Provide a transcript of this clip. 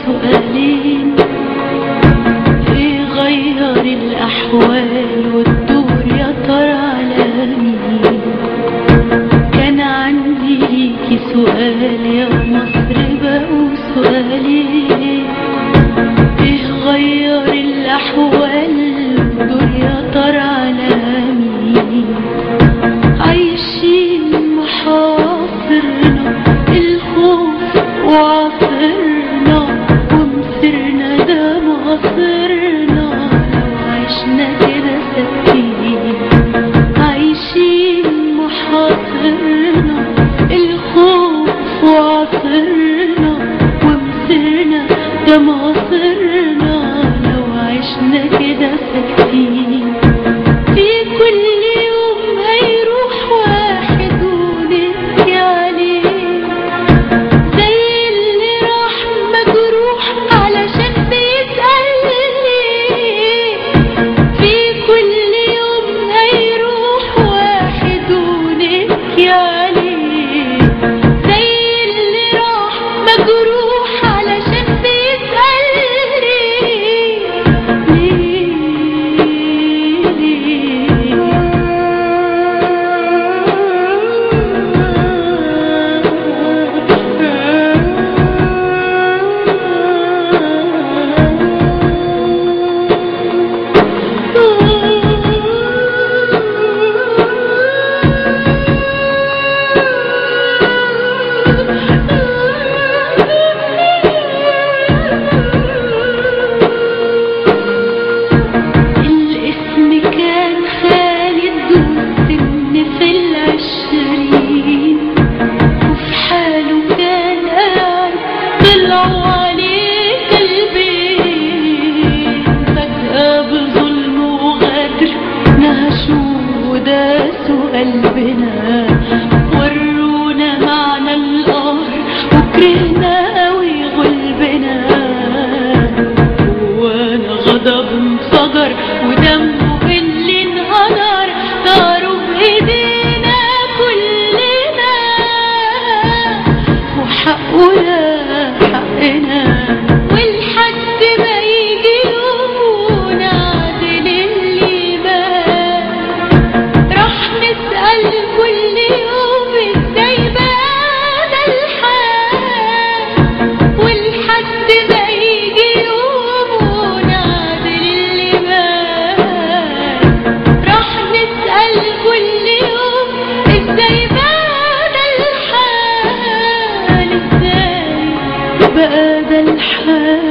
سؤالين، ايه غير الأحوال والدور يا ترى على مين؟ كان عندي ليكي سؤال يا مصر بقوا سؤالين، ايه غير الأحوال والدور يا ترى على مين؟ عايشين محاصرنا الخوف وعصرنا ومصيرنا ده مصيرنا، لو عشنا كده ساكتين. عايشين محاصرنا الخوف وعصرنا ومصيرنا ده مصيرنا، لو عشنا كده ساكتين. في كل يوم هيروح واحد ونبكي عليه، زي اللي راح مجروح علشان بيسألني. في كل يوم هيروح واحد ونبكي عليه، زي اللي راح مجروح علشان بيسألني. الاسم كان خالد والسن في العشرين، وفي حاله كان قاعد طلعوا عليه كلبين، فجأة بظلم وغدر نهشوا وداسوا قلبنا، ورونا معنى القهر وكرهنا قوي غلبنا. وانا غضب انفجر ودمه اللي انهدر، طاروا بايدينا كلنا، وحقنا حقنا. ولحد ما يجي يوم نعدل اللي مات، راح نسأل كل يوم ازاي بقى الحال. ولحد ما يجي يوم نعدل اللي مات، راح نسأل كل يوم ازاي بقى الحال، ازاي بقى الحال.